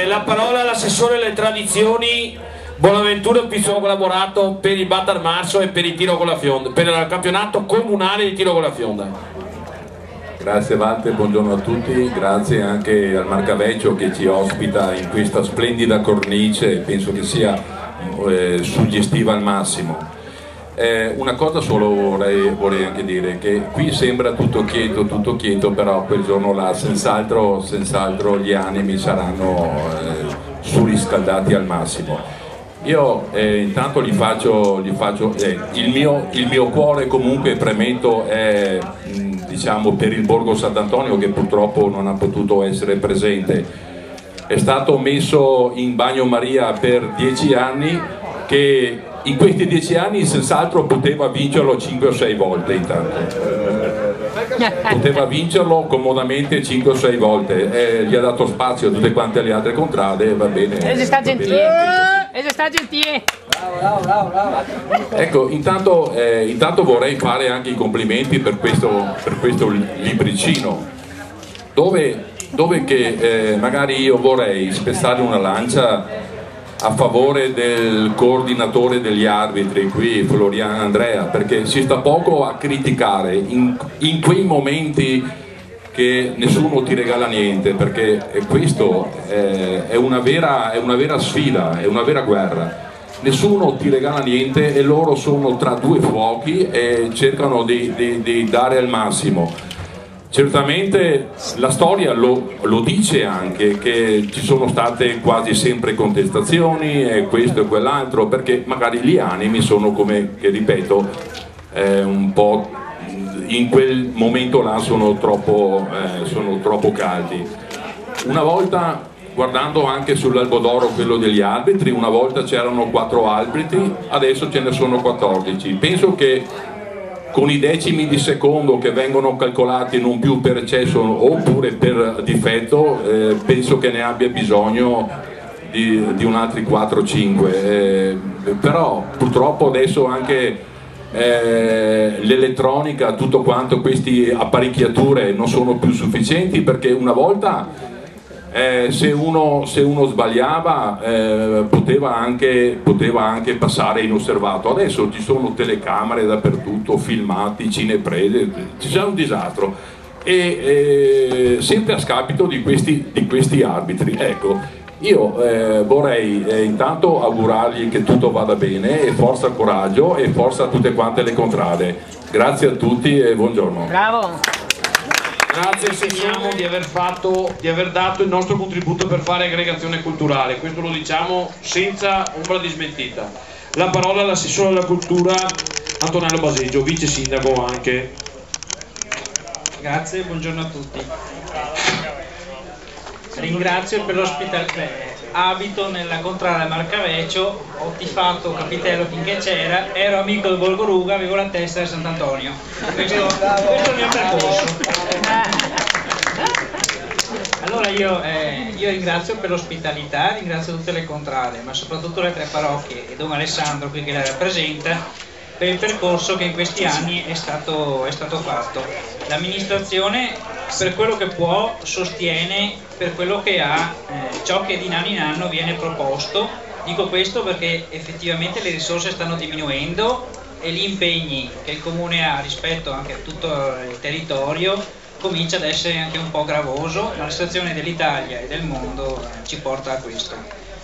La parola all'assessore alle tradizioni Bonaventura Pizzò, ha collaborato per il Battar Marso e per il tiro con la fionda, per il campionato comunale di tiro con la fionda. Grazie Walter, buongiorno a tutti, grazie anche al Marcavecchio che ci ospita in questa splendida cornice, penso che sia suggestiva al massimo. Una cosa solo vorrei anche dire, che qui sembra tutto quieto, però quel giorno là senz'altro gli animi saranno surriscaldati al massimo. Io intanto il mio cuore comunque premetto è diciamo per il Borgo Sant'Antonio, che purtroppo non ha potuto essere presente. È stato messo in bagnomaria per 10 anni, che in questi 10 anni senz'altro poteva vincerlo 5 o 6 volte poteva vincerlo comodamente 5 o 6 volte, gli ha dato spazio a tutte quante le altre contrade, va bene. Sta gentile. Ecco, intanto vorrei fare anche i complimenti per questo libricino, dove che magari io vorrei spezzare una lancia a favore del coordinatore degli arbitri qui, Floriano Andrea, perché si sta poco a criticare in quei momenti che nessuno ti regala niente, perché questo è una vera sfida, è una vera guerra. Nessuno ti regala niente e loro sono tra due fuochi e cercano di dare al massimo. Certamente la storia lo dice anche, che ci sono state quasi sempre contestazioni e questo e quell'altro, perché magari gli animi sono, come che ripeto, un po' in quel momento là sono troppo caldi. Una volta, guardando anche sull'Albo d'Oro quello degli arbitri, una volta c'erano 4 arbitri, adesso ce ne sono 14. Penso che con i decimi di secondo che vengono calcolati non più per eccesso oppure per difetto, penso che ne abbia bisogno di un altri 4-5, però purtroppo adesso anche l'elettronica, tutto quanto, queste apparecchiature non sono più sufficienti, perché una volta se uno sbagliava poteva anche passare inosservato. Adesso ci sono telecamere dappertutto, filmati, cineprese, c'è un disastro, e sempre a scapito di questi arbitri. Ecco, io vorrei intanto augurargli che tutto vada bene, e forza, coraggio e forza a tutte quante le contrade. Grazie a tutti e buongiorno. Bravo. Grazie, segniamo di aver dato il nostro contributo per fare aggregazione culturale, questo lo diciamo senza ombra di smentita. La parola all'assessore alla cultura Antonello Baseggio, vice sindaco anche. Grazie, buongiorno a tutti. Ringrazio per l'ospitalità. Abito nella contrada Marcavecchio, ho tifato Capitello finché c'era, ero amico del Volgoruga, avevo la testa di Sant'Antonio. Questo è il mio percorso. Allora io ringrazio per l'ospitalità, ringrazio tutte le contrade, ma soprattutto le 3 parrocchie e Don Alessandro qui che la rappresenta, per il percorso che in questi anni è stato fatto. L'amministrazione, per quello che può, sostiene per quello che ha ciò che di anno in anno viene proposto. Dico questo perché effettivamente le risorse stanno diminuendo e gli impegni che il Comune ha rispetto anche a tutto il territorio comincia ad essere anche un po' gravoso, ma la situazione dell'Italia e del mondo ci porta a questo.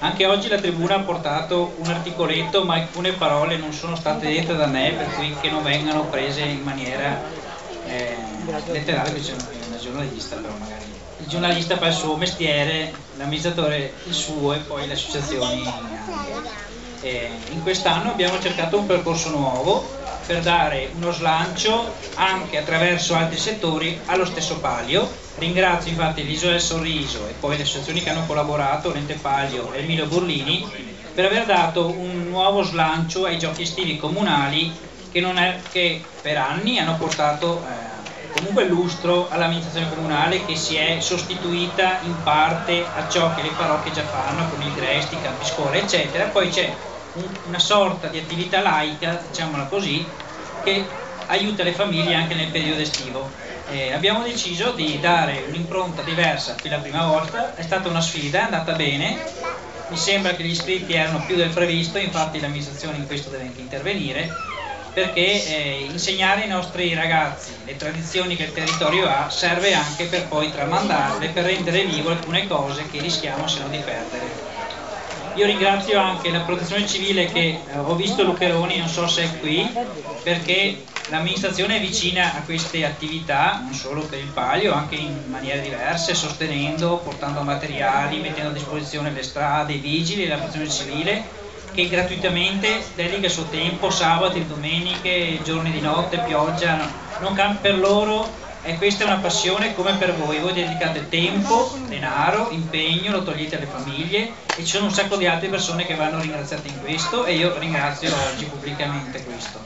Anche oggi la tribuna ha portato un articoletto, ma alcune parole non sono state dette da me, per cui che non vengano prese in maniera letterale, che c'è una giornalista, però magari il giornalista fa il suo mestiere, l'amministratore il suo e poi le associazioni anche. In quest'anno abbiamo cercato un percorso nuovo per dare uno slancio anche attraverso altri settori allo stesso Palio. Ringrazio infatti l'Isola del Sorriso e poi le associazioni che hanno collaborato, l'Ente Palio e Emilio Burlini, per aver dato un nuovo slancio ai giochi estivi comunali che per anni hanno portato comunque lustro all'amministrazione comunale, che si è sostituita in parte a ciò che le parrocchie già fanno con il Gresti, i campi scuola eccetera. Poi c'è una sorta di attività laica, diciamola così, che aiuta le famiglie anche nel periodo estivo. abbiamo deciso di dare un'impronta diversa qui la prima volta. È stata una sfida, è andata bene, mi sembra che gli iscritti erano più del previsto, infatti l'amministrazione in questo deve anche intervenire, perché insegnare ai nostri ragazzi le tradizioni che il territorio ha serve anche per poi tramandarle, per rendere vivo alcune cose che rischiamo se no di perdere. Io ringrazio anche la protezione civile, che ho visto Lucheroni, non so se è qui, perché l'amministrazione è vicina a queste attività, non solo per il Palio, anche in maniere diverse, sostenendo, portando materiali, mettendo a disposizione le strade, i vigili e la protezione civile, che gratuitamente dedica il suo tempo, sabati, domeniche, giorni di notte, pioggia, non per loro. E questa è una passione come per voi dedicate tempo, denaro, impegno, lo togliete alle famiglie, e ci sono un sacco di altre persone che vanno ringraziate in questo, e io ringrazio oggi pubblicamente questo.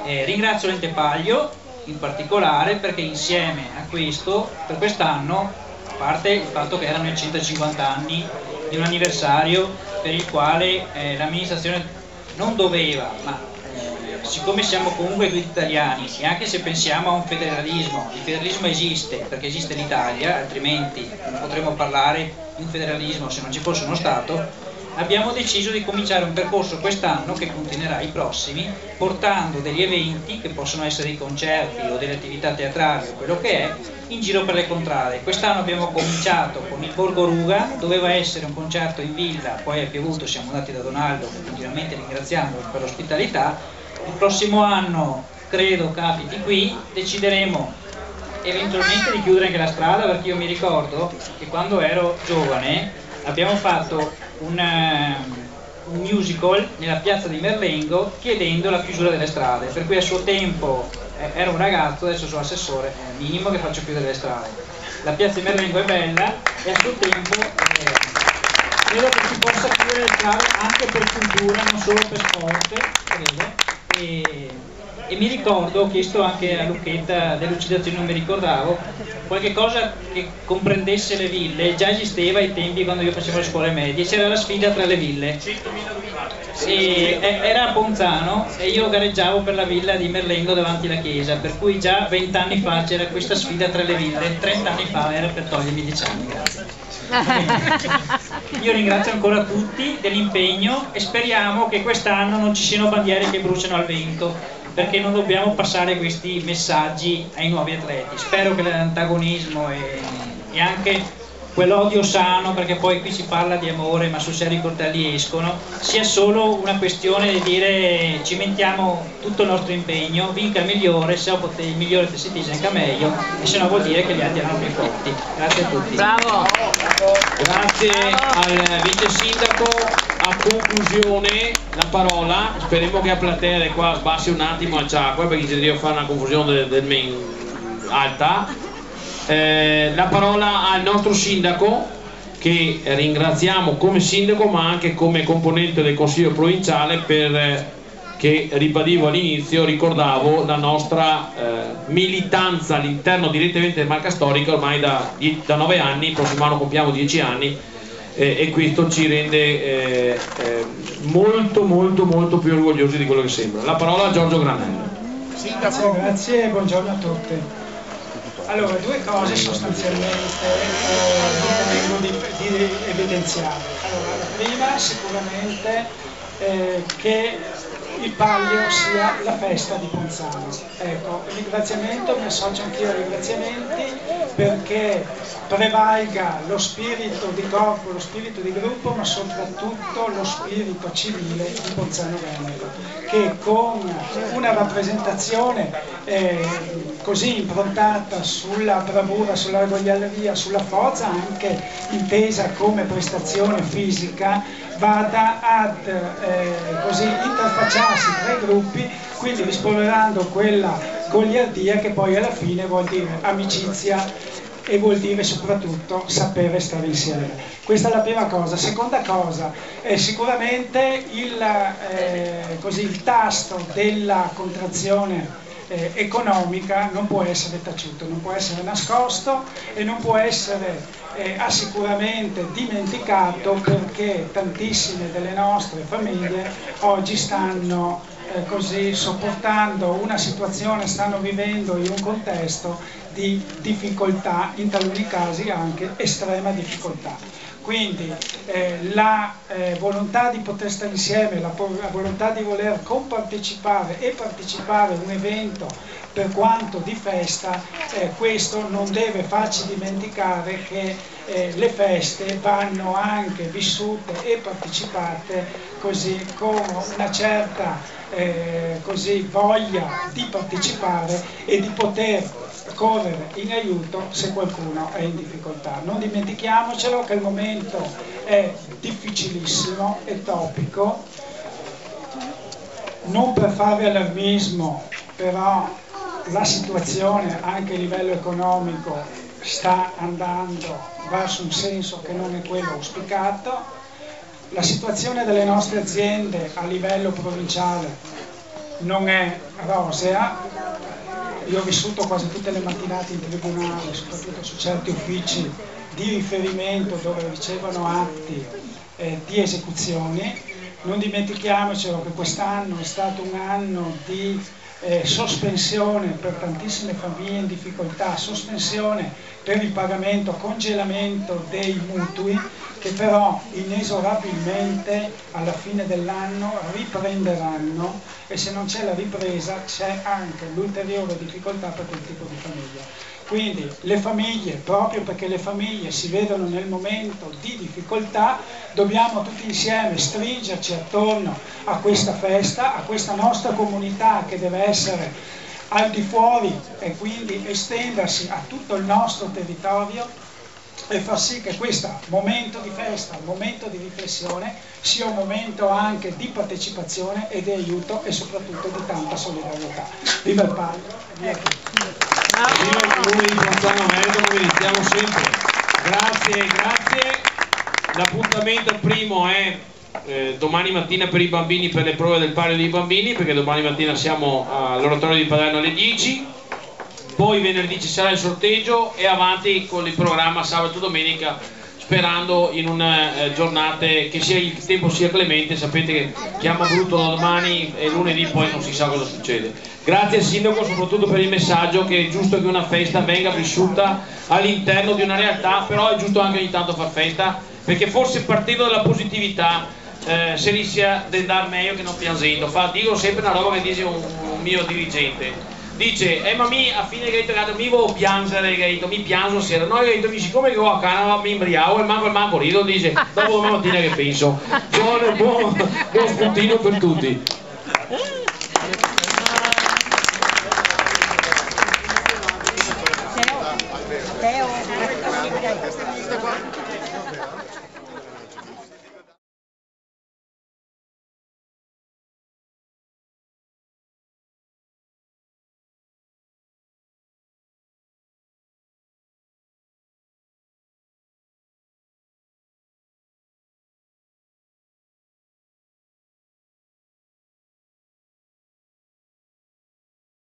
Ringrazio l'Ente Palio in particolare, perché insieme a questo, per quest'anno, a parte il fatto che erano i 150 anni di un anniversario per il quale l'amministrazione non doveva, ma siccome siamo comunque tutti italiani, e anche se pensiamo a un federalismo, il federalismo esiste perché esiste l'Italia, altrimenti non potremmo parlare di un federalismo se non ci fosse uno Stato, abbiamo deciso di cominciare un percorso quest'anno, che continuerà i prossimi, portando degli eventi, che possono essere dei concerti o delle attività teatrali o quello che è, in giro per le contrade. Quest'anno abbiamo cominciato con il Borgo Ruga, doveva essere un concerto in villa, poi è piovuto, siamo andati da Donaldo, continuamente ringraziandolo per l'ospitalità. Il prossimo anno credo capiti qui, decideremo eventualmente di chiudere anche la strada, perché io mi ricordo che quando ero giovane abbiamo fatto un musical nella piazza di Merlengo chiedendo la chiusura delle strade, per cui a suo tempo ero un ragazzo, adesso sono assessore, è minimo che faccio chiudere le strade. La piazza di Merlengo è bella e a suo tempo credo che si possa chiudere le strade anche per cultura, non solo per sport, credo. E mi ricordo, ho chiesto anche a Lucchetta dell'Uccidazione, non mi ricordavo, qualche cosa che comprendesse le ville. Già esisteva ai tempi quando io facevo le scuole medie, c'era la sfida tra le ville, e era a Ponzano e io gareggiavo per la villa di Merlengo davanti alla chiesa, per cui già 20 anni fa c'era questa sfida tra le ville, 30 anni fa era per togliermi 10 anni, grazie. Io ringrazio ancora tutti dell'impegno e speriamo che quest'anno non ci siano bandiere che bruciano al vento, perché non dobbiamo passare questi messaggi ai nuovi atleti. Spero che l'antagonismo e anche quell'odio sano, perché poi qui si parla di amore ma sul serio i coltelli escono, sia solo una questione di dire cimentiamo tutto il nostro impegno, vinca il migliore, se il migliore si dice meglio, e se no vuol dire che gli altri erano più forti. Grazie a tutti. Bravo! Grazie al vice sindaco. A conclusione la parola, speriamo che a platea qua sbassi un attimo al ciacqua, perché ci deve fare una confusione del main alta. La parola al nostro sindaco, che ringraziamo come sindaco ma anche come componente del consiglio provinciale, che ribadivo all'inizio, ricordavo la nostra militanza all'interno direttamente del Marca Storica ormai da 9 anni, il prossimo anno compiamo 10 anni, e questo ci rende molto più orgogliosi di quello che sembra. La parola a Giorgio Granello. Grazie e buongiorno a tutti. Allora, due cose sostanzialmente ritengo di evidenziare. Allora, la prima sicuramente che il Palio sia la festa di Ponzano. Ecco, il ringraziamento, mi associo anch'io ai ringraziamenti, perché prevalga lo spirito di corpo, lo spirito di gruppo, ma soprattutto lo spirito civile di Ponzano Veneto, che con una rappresentazione così improntata sulla bravura, sulla gioielleria, sulla forza, anche intesa come prestazione fisica, vada ad così interfacciarsi tra i gruppi, quindi rispolverando quella goliardia che poi alla fine vuol dire amicizia e vuol dire soprattutto sapere stare insieme. Questa è la prima cosa. Seconda cosa, sicuramente il tasto della contrazione economica non può essere taciuto, non può essere nascosto e non può essere sicuramente dimenticato, perché tantissime delle nostre famiglie oggi stanno così sopportando una situazione, stanno vivendo in un contesto di difficoltà, in taluni casi anche estrema difficoltà. Quindi la volontà di poter stare insieme, la volontà di voler compartecipare e partecipare a un evento per quanto di festa, questo non deve farci dimenticare che le feste vanno anche vissute e partecipate così con una certa voglia di partecipare e di poter correre in aiuto se qualcuno è in difficoltà. Non dimentichiamocelo che il momento è difficilissimo, è topico, non per fare allarmismo, però la situazione anche a livello economico sta andando verso un senso che non è quello auspicato. La situazione delle nostre aziende a livello provinciale non è rosea. Io ho vissuto quasi tutte le mattinate in tribunale, soprattutto su certi uffici di riferimento dove ricevono atti di esecuzioni. Non dimentichiamocelo che quest'anno è stato un anno di sospensione per tantissime famiglie in difficoltà, sospensione per il pagamento, congelamento dei mutui, che però inesorabilmente alla fine dell'anno riprenderanno, e se non c'è la ripresa c'è anche l'ulteriore difficoltà per quel tipo di famiglia. Quindi le famiglie, proprio perché le famiglie si vedono nel momento di difficoltà, dobbiamo tutti insieme stringerci attorno a questa festa, a questa nostra comunità che deve essere al di fuori e quindi estendersi a tutto il nostro territorio, e far sì che questo momento di festa, un momento di riflessione, sia un momento anche di partecipazione e di aiuto e soprattutto di tanta solidarietà. Viva il Palio, via tutti. Viva il Comune di Ponzano America, come iniziamo sempre. Grazie. L'appuntamento primo è domani mattina per i bambini, per le prove del Palio dei bambini, perché domani mattina siamo all'oratorio di Paderno alle 10. Poi venerdì ci sarà il sorteggio e avanti con il programma sabato e domenica, sperando in una giornate che il tempo sia clemente. Sapete che chiama brutto domani e lunedì poi non si sa cosa succede. Grazie al Sindaco soprattutto per il messaggio che è giusto che una festa venga vissuta all'interno di una realtà, però è giusto anche ogni tanto far festa, perché forse partendo dalla positività si rischia di andare meglio che non piangendo. Dico sempre una roba che dice un mio dirigente. Dice, ma a fine gaito mi devo piangere, gaito, mi piango sera. No, gaito, siccome che ho a casa mi imbriaco e manco rido, dice, dopo domani mattina che penso. Buon spuntino per tutti. Teo.